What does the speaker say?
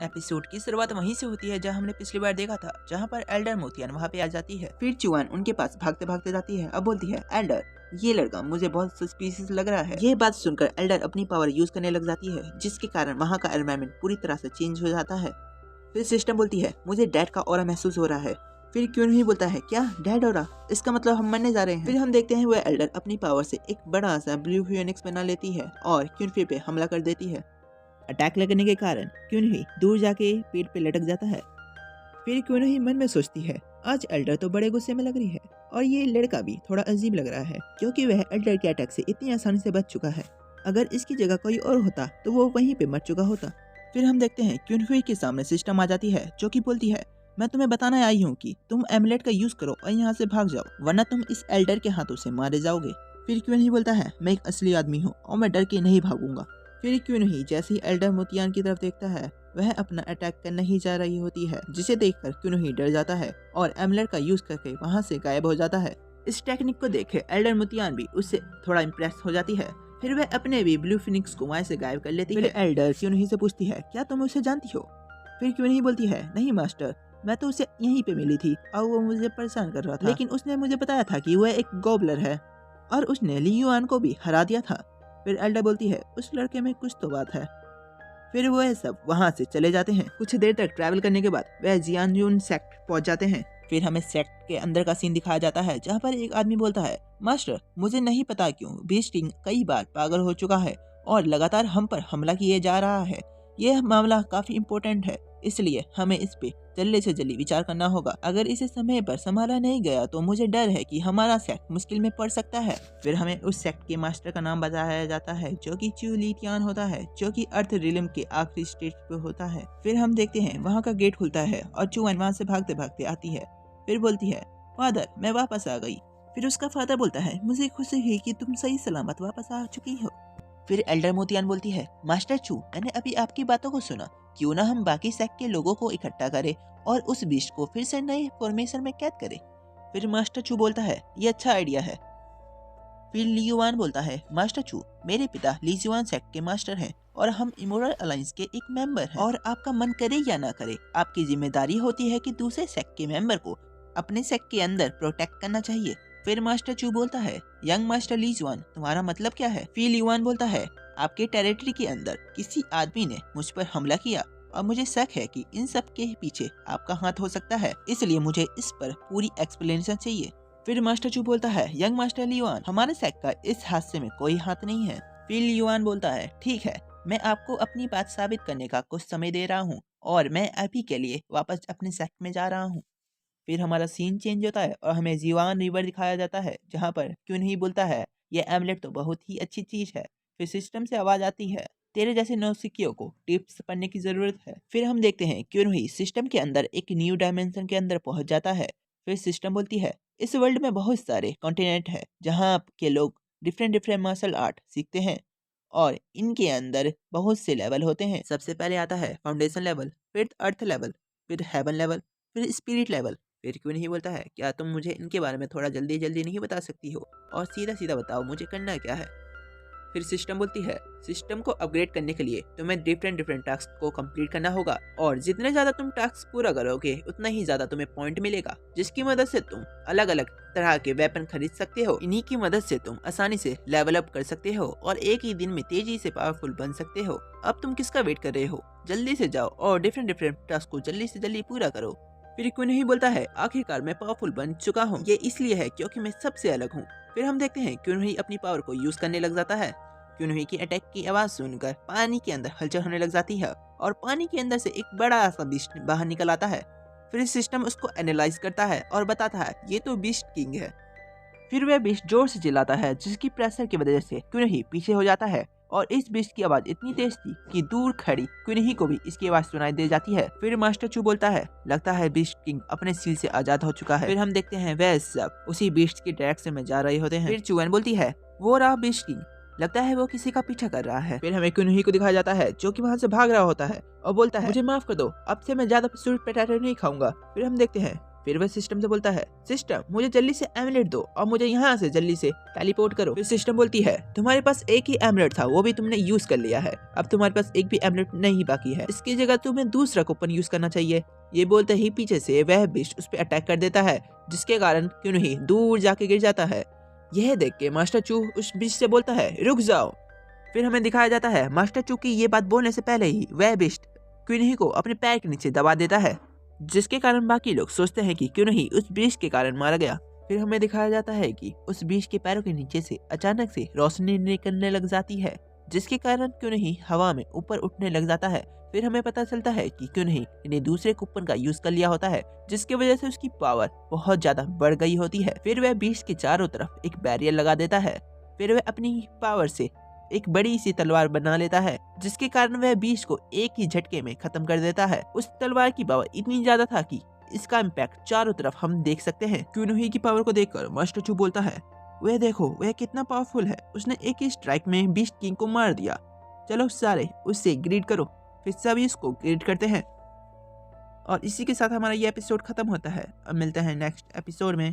Episode की शुरुआत वहीं से होती है जहां हमने पिछली बार देखा था, जहां पर एल्डर मोतियान वहां पे आ जाती है। फिर चुआन उनके पास भागते भागते जाती है और बोलती है, एल्डर ये लड़का मुझे बहुत सस्पिशियस लग रहा है। ये बात सुनकर एल्डर अपनी पावर यूज करने लग जाती है, जिसके कारण वहाँ का एनवायरनमेंट पूरी तरह से चेंज हो जाता है। फिर सिस्टम बोलती है, मुझे डैड का ऑरा महसूस हो रहा है। फिर क्यों नहीं बोलता है, क्या डैड ऑरा, इसका मतलब हम मरने जा रहे हैं। फिर हम देखते हैं वह एल्डर अपनी पावर से एक बड़ा सा ब्लू फिनिक्स बना लेती है और क्यूनफी पे हमला कर देती है। अटैक लगने के कारण क्यूनही दूर जाके पेड़ पे लटक जाता है। फिर क्यूनही मन में सोचती है, आज एल्डर तो बड़े गुस्से में लग रही है और ये लड़का भी थोड़ा अजीब लग रहा है, क्योंकि वह एल्डर के अटैक से इतनी आसानी से बच चुका है। अगर इसकी जगह कोई और होता तो वो वहीं पे मर चुका होता। फिर हम देखते हैं क्यूनही के सामने सिस्टम आ जाती है, जो कि बोलती है, मैं तुम्हें बताना आई हूँ कि तुम एमुलेट का यूज करो और यहाँ से भाग जाओ, वरना तुम इस एल्डर के हाथों से मारे जाओगे। फिर क्यूनही बोलता है, मैं एक असली आदमी हूँ और मैं डर के नहीं भागूंगा। फिर क्यों नहीं जैसे ही एल्डर मोतियान की तरफ देखता है, वह अपना अटैक करने ही जा रही होती है, जिसे देखकर क्यों नहीं डर जाता है और एमुलेट का यूज करके वहां से गायब हो जाता है। इस टेक्निक को देखे एल्डर मोतियान भी उससे थोड़ा इम्प्रेस हो जाती है। फिर वह अपने भी ब्लू फिनिक्स को वहां से गायब कर लेती है। फिर एल्डर क्यों नहीं से पूछती है, क्या तुम उसे जानती हो? फिर क्यों नहीं बोलती है, नहीं मास्टर, मैं तो उसे यहीं पे मिली थी और वो मुझे परेशान कर रहा था, लेकिन उसने मुझे बताया था कि वह एक गॉबलर है और उसने ली युआन को भी हरा दिया था। फिर एल्डर बोलती है, उस लड़के में कुछ तो बात है। फिर वह सब वहाँ से चले जाते हैं। कुछ देर तक ट्रैवल करने के बाद वह जियानजून सेक्ट पहुँच जाते हैं। फिर हमें सेक्ट के अंदर का सीन दिखाया जाता है, जहाँ पर एक आदमी बोलता है, मास्टर मुझे नहीं पता क्यों बीस्ट किंग कई बार पागल हो चुका है और लगातार हम पर हमला किए जा रहा है। यह मामला काफी इम्पोर्टेंट है, इसलिए हमें इस पे जल्दी से जल्दी विचार करना होगा। अगर इसे समय पर संभाला नहीं गया तो मुझे डर है कि हमारा सेक्ट मुश्किल में पड़ सकता है। फिर हमें उस सेक्ट के मास्टर का नाम बताया जाता है, जो कि चू लीटियान होता है, जो कि अर्थ रिलम के आखिरी स्टेज पे होता है। फिर हम देखते हैं वहाँ का गेट खुलता है और चूअन वहाँ से भागते भागते आती है। फिर बोलती है, फादर मैं वापस आ गई। फिर उसका फादर बोलता है, मुझे खुशी है कि तुम सही सलामत वापस आ चुकी हो। फिर एल्डर मोतियान बोलती है, मास्टर चू मैंने अभी आपकी बातों को सुना, क्यों ना हम बाकी सेक्ट के लोगों को इकट्ठा करें और उस बीस्ट को फिर से नए फॉर्मेशन में कैद करें। फिर मास्टर चू बोलता है, ये अच्छा आइडिया है। फिर लियुआन बोलता है, मास्टर चू मेरे पिता लिजुआन सेक्ट के मास्टर हैं और हम इमोरल अलायंस के एक मेंबर हैं, और आपका मन करे या ना करे आपकी जिम्मेदारी होती है कि दूसरे सेक्ट के मेंबर को अपने सेक्ट के अंदर प्रोटेक्ट करना चाहिए। फिर मास्टर चू बोलता है, यंग मास्टर लिजुआन तुम्हारा मतलब क्या है? फिर लियुआन बोलता है, आपके टेरिटरी के अंदर किसी आदमी ने मुझ पर हमला किया और मुझे शक है कि इन सब के पीछे आपका हाथ हो सकता है, इसलिए मुझे इस पर पूरी एक्सप्लेनेशन चाहिए। फिर मास्टर चू बोलता है, यंग मास्टर लियुआन हमारे सेक्ट का इस हादसे में कोई हाथ नहीं है। फिर लियुआन बोलता है, ठीक है मैं आपको अपनी बात साबित करने का कुछ समय दे रहा हूँ और मैं अभी के लिए वापस अपने सेक्ट में जा रहा हूँ। फिर हमारा सीन चेंज होता है और हमें जीवान रिवर दिखाया जाता है, जहाँ पर क्यों नहीं बोलता है, ये एमलेट तो बहुत ही अच्छी चीज है। फिर सिस्टम से आवाज आती है, तेरे जैसे नौसिखियों को टिप्स पढ़ने की जरूरत है। फिर हम देखते हैं क्यों नहीं सिस्टम के अंदर एक न्यू डायमेंशन के अंदर पहुंच जाता है। फिर सिस्टम बोलती है, इस वर्ल्ड में बहुत सारे कॉन्टिनेंट है जहाँ के लोग डिफरेंट डिफरेंट मार्शल आर्ट सीखते हैं और इनके अंदर बहुत से लेवल होते हैं। सबसे पहले आता है फाउंडेशन लेवल, फिर अर्थ लेवल, फिर हेवन लेवल, फिर स्पिरिट लेवल। फिर क्यों नहीं बोलता है, क्या तुम मुझे इनके बारे में थोड़ा जल्दी जल्दी नहीं बता सकती हो और सीधा सीधा बताओ मुझे करना क्या है? फिर सिस्टम बोलती है, सिस्टम को अपग्रेड करने के लिए तुम्हें डिफरेंट डिफरेंट टास्क को कंप्लीट करना होगा और जितने ज्यादा तुम टास्क पूरा करोगे उतना ही ज्यादा तुम्हें पॉइंट मिलेगा, जिसकी मदद से तुम अलग अलग तरह के वेपन खरीद सकते हो। इन्हीं की मदद से तुम आसानी से लेवल अप कर सकते हो और एक ही दिन में तेजी से पावरफुल बन सकते हो। अब तुम किसका वेट कर रहे हो? जल्दी से जाओ और डिफरेंट डिफरेंट टास्क को जल्दी से जल्दी पूरा करो। फिर क्यों नहीं बोलता है, आखिरकार मैं पावरफुल बन चुका हूँ, ये इसलिए है क्योंकि मैं सबसे अलग हूँ। फिर हम देखते हैं क्यों नहीं अपनी पावर को यूज करने लग जाता है। क्यों नहीं की अटैक की आवाज सुनकर पानी के अंदर हलचल होने लग जाती है और पानी के अंदर से एक बड़ा सा बीस्ट बाहर निकल आता है। फिर सिस्टम उसको एनालाइज करता है और बताता है, ये तो बीस्ट किंग है। फिर वह बीस्ट जोर से चिल्लाता है, जिसकी प्रेशर की वजह से क्यों नहीं पीछे हो जाता है और इस बीस्ट की आवाज इतनी तेज थी कि दूर खड़ी क्यों नहीं को भी इसकी आवाज सुनाई दे जाती है। फिर मास्टर चू बोलता है, लगता है बीस्ट किंग अपने सील से आजाद हो चुका है। फिर हम देखते हैं वह सब उसी बीस्ट की डायरेक्शन में जा रहे होते हैं। फिर चूअन बोलती है, वो रहा बीस्ट किंग, लगता है वो किसी का पीछा कर रहा है। फिर हमें क्यूनही को दिखाया जाता है, जो कि वहाँ से भाग रहा होता है और बोलता है, मुझे माफ कर दो, अब से मैं ज्यादा स्वीट पोटैटो नहीं खाऊंगा। फिर हम देखते हैं फिर वह सिस्टम से बोलता है, सिस्टम मुझे जल्दी से एमुलेट दो और मुझे यहाँ से जल्दी से टेलीपोर्ट करो। फिर सिस्टम बोलती है, तुम्हारे पास एक ही एमुलेट था, वो भी तुमने यूज कर लिया है, अब तुम्हारे पास एक भी एमुलेट नहीं बाकी है, इसकी जगह तुम्हें दूसरा कूपन यूज करना चाहिए। ये बोलते ही पीछे से वह बिस्ट उस पर अटैक कर देता है, जिसके कारण क्यों नहीं दूर जाके गिर जाता है। यह देख के मास्टर चू उस बिस्ट से बोलता है, रुक जाओ। फिर हमें दिखाया जाता है मास्टर चू की ये बात बोलने से पहले ही वह बिस्ट क्विनही को अपने पैर के नीचे दबा देता है, जिसके कारण बाकी लोग सोचते हैं कि क्यों नहीं उस बिस्ट के कारण मारा गया। फिर हमें दिखाया जाता है कि उस बिस्ट के पैरों के नीचे से अचानक से रोशनी निकलने लग जाती है, जिसके कारण क्यों नहीं हवा में ऊपर उठने लग जाता है। फिर हमें पता चलता है कि क्यों नहीं इन्हें दूसरे कूपन का यूज कर लिया होता है, जिसकी वजह से उसकी पावर बहुत ज्यादा बढ़ गई होती है। फिर वह बिस्ट के चारों तरफ एक बैरियर लगा देता है। फिर वह अपनी पावर से एक बड़ी सी तलवार बना लेता है, जिसके कारण वह बीस्ट को एक ही झटके में खत्म कर देता है। उस तलवार की पावर इतनी ज्यादा था कि इसका इम्पैक्ट चारों तरफ हम देख सकते हैं। क्यूनोही की पावर को देखकर मास्टर चू बोलता है, वह देखो वह कितना पावरफुल है, उसने एक ही स्ट्राइक में बीस्ट किंग को मार दिया। चलो सारे उससे ग्रीड करो। फिर सभी इसको ग्रीड करते हैं और इसी के साथ हमारा ये एपिसोड खत्म होता है। अब मिलते हैं नेक्स्ट एपिसोड में।